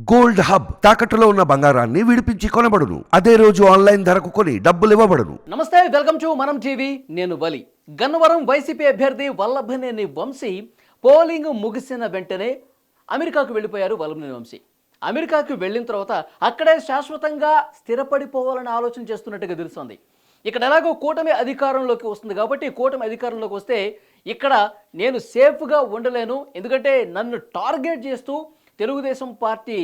Gold hub తాకట్టులో ఉన్న బంగారాన్ని విడిపించి కొనబడును. అదే రోజు ఆన్లైన్ ధరకు కొని డబ్బులు ఇవ్వబడును. నమస్తే, వెల్కమ్ టు మనం టీవీ. నేను వలి. గన్నవరం వైసీపీ అభ్యర్థి వల్లభనేని వంశీ పోలింగ్ ముగిసిన వెంటనే అమెరికాకు వెళ్ళిపోయారు. వల్లభనేని వంశీ అమెరికాకు వెళ్ళిన తర్వాత అక్కడే శాశ్వతంగా స్థిరపడిపోవాలని ఆలోచన చేస్తున్నట్టుగా తెలుస్తోంది. ఇక్కడ ఎలాగో కూటమి అధికారంలోకి వస్తుంది కాబట్టి కూటమి అధికారంలోకి వస్తే ఇక్కడ నేను సేఫ్గా ఉండలేను, ఎందుకంటే నన్ను టార్గెట్ చేస్తూ తెలుగుదేశం పార్టీ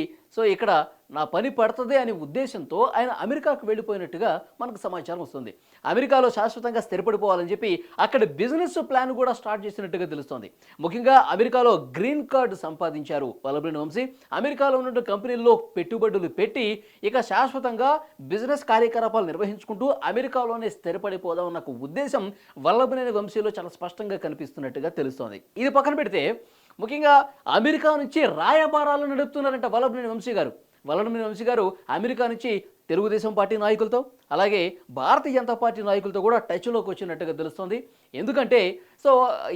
ఇక్కడ నా పని పడుతుంది అనే ఉద్దేశంతో ఆయన అమెరికాకు వెళ్ళిపోయినట్టుగా మనకు సమాచారం వస్తుంది. అమెరికాలో శాశ్వతంగా స్థిరపడిపోవాలని చెప్పి అక్కడ బిజినెస్ ప్లాన్ కూడా స్టార్ట్ చేసినట్టుగా తెలుస్తోంది. ముఖ్యంగా అమెరికాలో గ్రీన్ కార్డు సంపాదించారు వల్లభనేని వంశీ. అమెరికాలో ఉన్న కంపెనీల్లో పెట్టుబడులు పెట్టి ఇక శాశ్వతంగా బిజినెస్ కార్యకలాపాలు నిర్వహించుకుంటూ అమెరికాలోనే స్థిరపడిపోదాం అన్న ఉద్దేశం వల్లభనేని వంశీలో చాలా స్పష్టంగా కనిపిస్తున్నట్టుగా తెలుస్తోంది. ఇది పక్కన పెడితే ముఖ్యంగా అమెరికా నుంచి రాయబారాలు నడుపుతున్నారంట వల్లభనేని వంశీ గారు. వల్లభనేని వంశీ గారు అమెరికా నుంచి తెలుగుదేశం పార్టీ నాయకులతో అలాగే భారతీయ జనతా పార్టీ నాయకులతో కూడా టచ్లోకి వచ్చినట్టుగా తెలుస్తోంది. ఎందుకంటే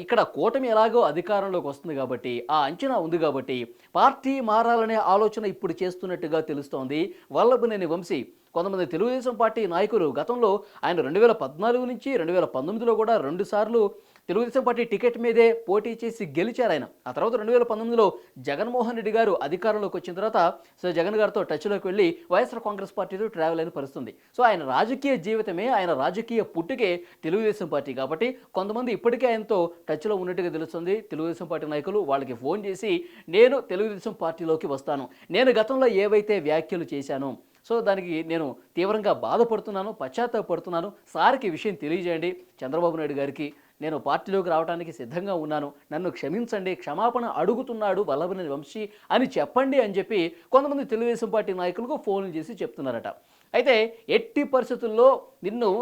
ఇక్కడ కూటమి ఎలాగో అధికారంలోకి వస్తుంది కాబట్టి ఆ అంచనా ఉంది కాబట్టి పార్టీ మారాలనే ఆలోచన ఇప్పుడు చేస్తున్నట్టుగా తెలుస్తోంది వల్లభనేని వంశీ. కొంతమంది తెలుగుదేశం పార్టీ నాయకులు గతంలో ఆయన 2014 నుంచి 2019లో కూడా 2 సార్లు తెలుగుదేశం పార్టీ టికెట్ మీదే పోటీ చేసి గెలిచారు ఆయన. ఆ తర్వాత 2019లో జగన్మోహన్ రెడ్డి గారు అధికారంలోకి వచ్చిన తర్వాత జగన్ గారితో టచ్లోకి వెళ్ళి వైఎస్ఆర్ కాంగ్రెస్ పార్టీతో ట్రావెల్ అయిన పరిస్థితుంది. ఆయన రాజకీయ జీవితమే, ఆయన రాజకీయ పుట్టుకే తెలుగుదేశం పార్టీ కాబట్టి కొంతమంది ఇప్పటికే ఆయనతో టచ్లో ఉన్నట్టుగా తెలుస్తుంది. తెలుగుదేశం పార్టీ నాయకులు వాళ్ళకి ఫోన్ చేసి నేను తెలుగుదేశం పార్టీలోకి వస్తాను, నేను గతంలో ఏవైతే వ్యాఖ్యలు చేశానో దానికి నేను తీవ్రంగా బాధపడుతున్నాను, పశ్చాత్తాపడుతున్నాను, సార్కి విషయం తెలియజేయండి, చంద్రబాబు నాయుడు గారికి నేను పార్టీలోకి రావడానికి సిద్ధంగా ఉన్నాను, నన్ను క్షమించండి, క్షమాపణ అడుగుతున్నాడు వల్లభనేని వంశీ అని చెప్పండి అని చెప్పి కొంతమంది తెలుగుదేశం పార్టీ నాయకులకు ఫోన్లు చేసి చెప్తున్నారట. అయితే ఎట్టి పరిస్థితుల్లో నిన్ను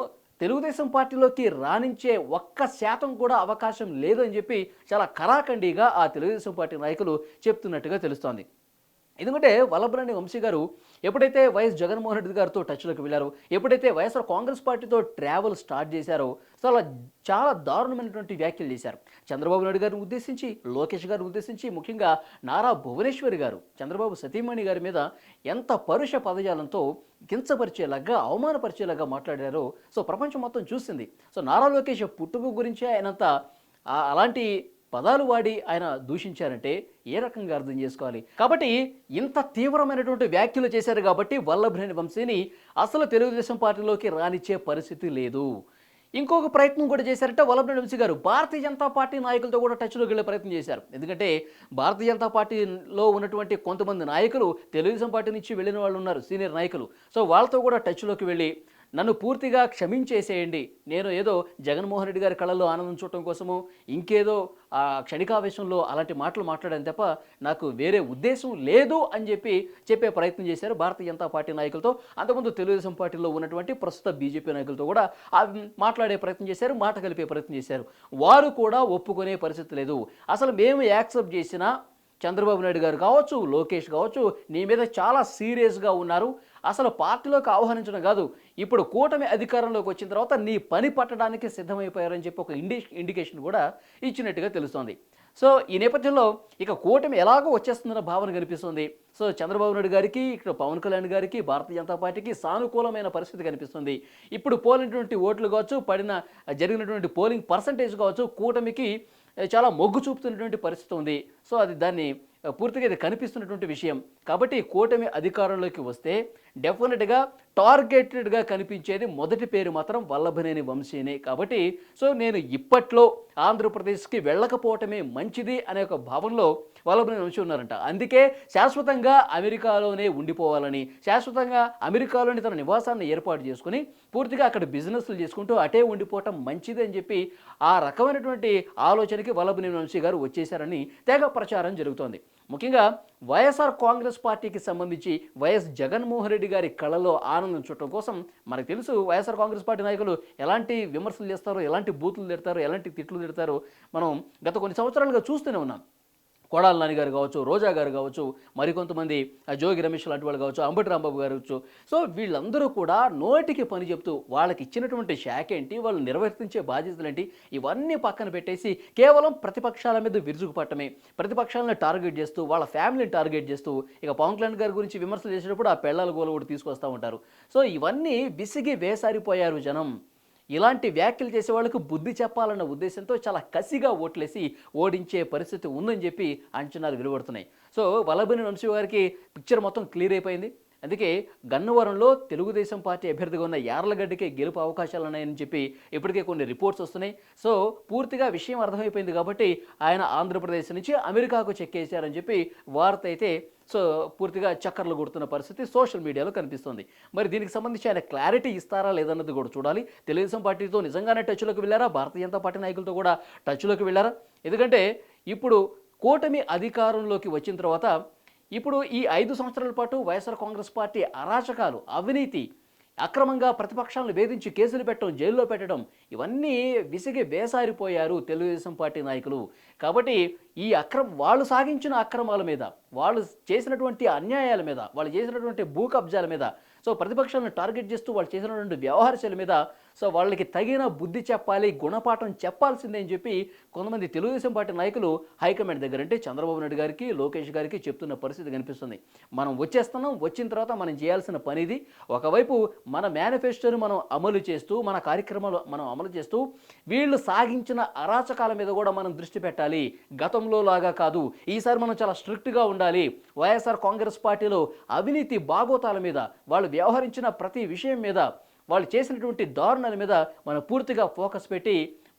తెలుగుదేశం పార్టీలోకి రాణించే 1% కూడా అవకాశం లేదని చెప్పి చాలా కరాఖండిగా ఆ తెలుగుదేశం పార్టీ నాయకులు చెప్తున్నట్టుగా తెలుస్తోంది. ఎందుకంటే వల్లభనేని వంశీ గారు ఎప్పుడైతే వైఎస్ జగన్మోహన్ రెడ్డి గారితో టచ్లోకి వెళ్ళారో, ఎప్పుడైతే వైఎస్ఆర్ కాంగ్రెస్ పార్టీతో ట్రావెల్ స్టార్ట్ చేశారో అలా చాలా దారుణమైనటువంటి వ్యాఖ్యలు చేశారు. చంద్రబాబు నాయుడు గారిని ఉద్దేశించి, లోకేష్ గారిని ఉద్దేశించి, ముఖ్యంగా నారా భువనేశ్వరి గారు చంద్రబాబు సతీమణి గారి మీద ఎంత పరుష పదజాలంతో కించపరిచేలాగా, అవమానపరిచేలాగా మాట్లాడారో ప్రపంచం మొత్తం చూసింది. నారా లోకేష్ పుట్టుక గురించి ఆయనంత అలాంటి పదాలు వాడి ఆయన దూషించారంటే ఏ రకంగా అర్థం చేసుకోవాలి. కాబట్టి ఇంత తీవ్రమైనటువంటి వ్యాఖ్యలు చేశారు కాబట్టి వల్లభనేని వంశీని అసలు తెలుగుదేశం పార్టీలోకి రానిచ్చే పరిస్థితి లేదు. ఇంకొక ప్రయత్నం కూడా చేశారంటే వల్లభనేని వంశీ గారు భారతీయ జనతా పార్టీ నాయకులతో కూడా టచ్లోకి వెళ్ళే ప్రయత్నం చేశారు. ఎందుకంటే భారతీయ జనతా పార్టీలో ఉన్నటువంటి కొంతమంది నాయకులు తెలుగుదేశం పార్టీ నుంచి వెళ్ళిన వాళ్ళు ఉన్నారు, సీనియర్ నాయకులు. వాళ్ళతో కూడా టచ్లోకి వెళ్ళి నన్ను పూర్తిగా క్షమించేసేయండి, నేను ఏదో జగన్మోహన్ రెడ్డి గారి కళల్లో ఆనందం చూడటం కోసము ఇంకేదో క్షణికావేశంలో అలాంటి మాటలు మాట్లాడాను తప్ప నాకు వేరే ఉద్దేశం లేదు అని చెప్పే ప్రయత్నం చేశారు భారతీయ జనతా పార్టీ నాయకులతో. అంతకుముందు తెలుగుదేశం పార్టీలో ఉన్నటువంటి ప్రస్తుత బీజేపీ నాయకులతో కూడా మాట్లాడే ప్రయత్నం చేశారు, మాట కలిపే ప్రయత్నం చేశారు. వారు కూడా ఒప్పుకునే పరిస్థితి లేదు. అసలు మేము యాక్సెప్ట్ చేసినా చంద్రబాబు నాయుడు గారు కావచ్చు, లోకేష్ కావచ్చు, నీ మీద చాలా సీరియస్గా ఉన్నారు, అసలు పార్టీలోకి ఆహ్వానించడం కాదు, ఇప్పుడు కూటమి అధికారంలోకి వచ్చిన తర్వాత నీ పని పట్టడానికి సిద్ధమైపోయారని చెప్పి ఒక ఇండికేషన్ కూడా ఇచ్చినట్టుగా తెలుస్తోంది. ఈ నేపథ్యంలో ఇక కూటమి ఎలాగో వచ్చేస్తుందన్న భావన కనిపిస్తుంది. చంద్రబాబు నాయుడు గారికి, ఇక్కడ పవన్ కళ్యాణ్ గారికి, భారతీయ జనతా పార్టీకి సానుకూలమైన పరిస్థితి కనిపిస్తుంది. ఇప్పుడు పోలినటువంటి ఓట్లు కావచ్చు, జరిగినటువంటి పోలింగ్ పర్సంటేజ్ కావచ్చు, కూటమికి చాలా మొగ్గు చూపుతున్నటువంటి పరిస్థితి ఉంది. అది దాన్ని పూర్తిగా ఇది కనిపిస్తున్నటువంటి విషయం. కాబట్టి కూటమి అధికారంలోకి వస్తే డెఫినెట్గా టార్గెటెడ్గా కనిపించేది మొదటి పేరు మాత్రం వల్లభనేని వంశీనే. కాబట్టి నేను ఇప్పట్లో ఆంధ్రప్రదేశ్కి వెళ్ళకపోవటమే మంచిది అనే ఒక భావనలో వల్లభనేని వంశీ ఉన్నారంట. అందుకే శాశ్వతంగా అమెరికాలోనే ఉండిపోవాలని, శాశ్వతంగా అమెరికాలోని తన నివాసాన్ని ఏర్పాటు చేసుకుని పూర్తిగా అక్కడ బిజినెస్లు చేసుకుంటూ అటే ఉండిపోవటం మంచిది అని చెప్పి ఆ రకమైనటువంటి ఆలోచనకి వల్లభనేని వంశీ గారు వచ్చేశారని తెగ ప్రచారం జరుగుతోంది. ముఖ్యంగా వైఎస్ఆర్ కాంగ్రెస్ పార్టీకి సంబంధించి వైఎస్ జగన్మోహన్ రెడ్డి గారి కళలో ఆనందం చూడటం కోసం మనకు తెలుసు వైఎస్ఆర్ కాంగ్రెస్ పార్టీ నాయకులు ఎలాంటి విమర్శలు చేస్తారో, ఎలాంటి బూతులు తిడతారో, ఎలాంటి తిట్లు తిడతారో మనం గత కొన్ని సంవత్సరాలుగా చూస్తూనే ఉన్నాం. కొడాల నాని గారు కావచ్చు, రోజా గారు కావచ్చు, మరికొంతమంది జోగి రమేష్ లాంటి వాళ్ళు కావచ్చు, అంబటి రాంబాబు గారు కావచ్చు. సో వీళ్ళందరూ కూడా నోటికి పని చెప్తూ వాళ్ళకి ఇచ్చినటువంటి శాఖ ఏంటి, వాళ్ళు నిర్వర్తించే బాధ్యతలేంటి, ఇవన్నీ పక్కన పెట్టేసి కేవలం ప్రతిపక్షాల మీద విరుచుకుపట్టమే, ప్రతిపక్షాలను టార్గెట్ చేస్తూ వాళ్ళ ఫ్యామిలీని టార్గెట్ చేస్తూ ఇక పవన్ కళ్యాణ్ గారి గురించి విమర్శలు చేసేటప్పుడు ఆ పెళ్ళాల గోల కూడా తీసుకొస్తూ ఉంటారు. సో ఇవన్నీ విసిగి వేసారిపోయారు జనం. ఇలాంటి వ్యాఖ్యలు చేసే వాళ్ళకు బుద్ధి చెప్పాలన్న ఉద్దేశంతో చాలా కసిగా ఓట్లేసి ఓడించే పరిస్థితి ఉందని చెప్పి అంచనాలు వెలువడుతున్నాయి. సో వల్లభనేని వంశీ గారికి పిక్చర్ మొత్తం క్లియర్ అయిపోయింది. అందుకే గన్నవరంలో తెలుగుదేశం పార్టీ అభ్యర్థిగా ఉన్న యార్లగడ్డకే గెలుపు అవకాశాలు ఉన్నాయని చెప్పి ఇప్పటికే కొన్ని రిపోర్ట్స్ వస్తున్నాయి. సో పూర్తిగా విషయం అర్థమైపోయింది కాబట్టి ఆయన ఆంధ్రప్రదేశ్ నుంచి అమెరికాకు చెక్కేశారని చెప్పి వార్త అయితే సో పూర్తిగా చక్కర్లు కొడుతున్న పరిస్థితి సోషల్ మీడియాలో కనిపిస్తుంది. మరి దీనికి సంబంధించి ఆయన క్లారిటీ ఇస్తారా లేదన్నది కూడా చూడాలి. తెలుగుదేశం పార్టీతో నిజంగానే టచ్లోకి వెళ్ళారా, భారతీయ జనతా పార్టీ నాయకులతో కూడా టచ్లోకి వెళ్ళారా? ఎందుకంటే ఇప్పుడు కూటమి అధికారంలోకి వచ్చిన తర్వాత ఇప్పుడు ఈ 5 సంవత్సరాల పాటు వైఎస్ఆర్ కాంగ్రెస్ పార్టీ అరాచకాలు, అవినీతి, అక్రమంగా ప్రతిపక్షాలను వేధించి కేసులు పెట్టడం, జైల్లో పెట్టడం, ఇవన్నీ విసిగి వేసారిపోయారు తెలుగుదేశం పార్టీ నాయకులు. కాబట్టి ఈ వాళ్ళు సాగించిన అక్రమాల మీద, వాళ్ళు చేసినటువంటి అన్యాయాల మీద, వాళ్ళు చేసినటువంటి భూ కబ్జాల మీద, సో ప్రతిపక్షాలను టార్గెట్ చేస్తూ వాళ్ళు చేసినటువంటి వ్యవహారశైలి మీద సో వాళ్ళకి తగిన బుద్ధి చెప్పాలి, గుణపాఠం చెప్పాల్సిందే అని చెప్పి కొంతమంది తెలుగుదేశం పార్టీ నాయకులు హైకమాండ్ దగ్గర అంటే చంద్రబాబు నాయుడు గారికి, లోకేష్ గారికి చెప్తున్న పరిస్థితి కనిపిస్తుంది. మనం వచ్చేస్తున్నాం, వచ్చిన తర్వాత మనం చేయాల్సిన పని ఇది. ఒకవైపు మన మేనిఫెస్టోని మనం అమలు చేస్తూ, మన కార్యక్రమాలు మనం అమలు చేస్తూ, వీళ్ళు సాగించిన అరాచకాల మీద కూడా మనం దృష్టి పెట్టాలి. గతంలో లాగా కాదు, ఈసారి మనం చాలా స్ట్రిక్ట్గా ఉండాలి. వైఎస్ఆర్ కాంగ్రెస్ పార్టీలో అవినీతి బాగోతాల మీద, వాళ్ళు వ్యవహరించిన ప్రతి విషయం మీద, వాళ్ళు చేసినటువంటి దారుణాల మీద మనం పూర్తిగా ఫోకస్ పెట్టి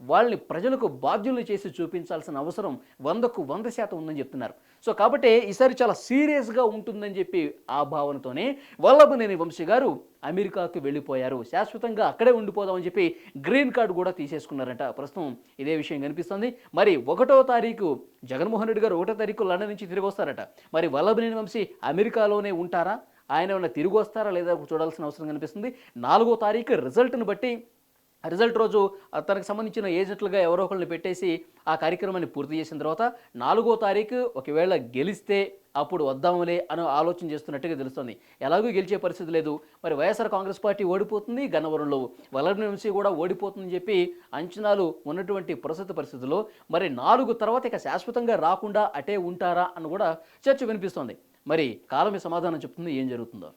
వాళ్ళని ప్రజలకు బాధ్యులు చేసి చూపించాల్సిన అవసరం 100% ఉందని చెప్తున్నారు. సో కాబట్టి ఈసారి చాలా సీరియస్గా ఉంటుందని చెప్పి ఆ భావనతోనే వల్లభనేని వంశీ గారు అమెరికాకు వెళ్ళిపోయారు. శాశ్వతంగా అక్కడే ఉండిపోదామని చెప్పి గ్రీన్ కార్డు కూడా తీసేసుకున్నారంట. ప్రస్తుతం ఇదే విషయం కనిపిస్తుంది. మరి 1వ తారీఖు జగన్మోహన్ రెడ్డి గారు 1వ తారీఖు లండన్ నుంచి తిరిగి వస్తారట. మరి వల్లభనేని వంశీ అమెరికాలోనే ఉంటారా, ఆయన ఏమైనా తిరిగి వస్తారా లేదా చూడాల్సిన అవసరం కనిపిస్తుంది. 4వ తారీఖు రిజల్ట్ను బట్టి, రిజల్ట్ రోజు తనకు సంబంధించిన ఏజెంట్లుగా ఎవరో ఒకరిని పెట్టేసి ఆ కార్యక్రమాన్ని పూర్తి చేసిన తర్వాత 4వ తారీఖు ఒకవేళ గెలిస్తే అప్పుడు వద్దాములే అని ఆలోచన చేస్తున్నట్టుగా తెలుస్తుంది. ఎలాగూ గెలిచే పరిస్థితి లేదు. మరి వైఎస్ఆర్ కాంగ్రెస్ పార్టీ ఓడిపోతుంది, గన్నవరంలో వల్లభనేని వంశీ కూడా ఓడిపోతుందని చెప్పి అంచనాలు ఉన్నటువంటి పరిస్థితుల్లో మరి 4 తర్వాత ఇక శాశ్వతంగా రాకుండా అటే ఉంటారా అని కూడా చర్చ వినిపిస్తోంది. మరి కాలమే సమాధానం చెప్తుంది ఏం జరుగుతుందో.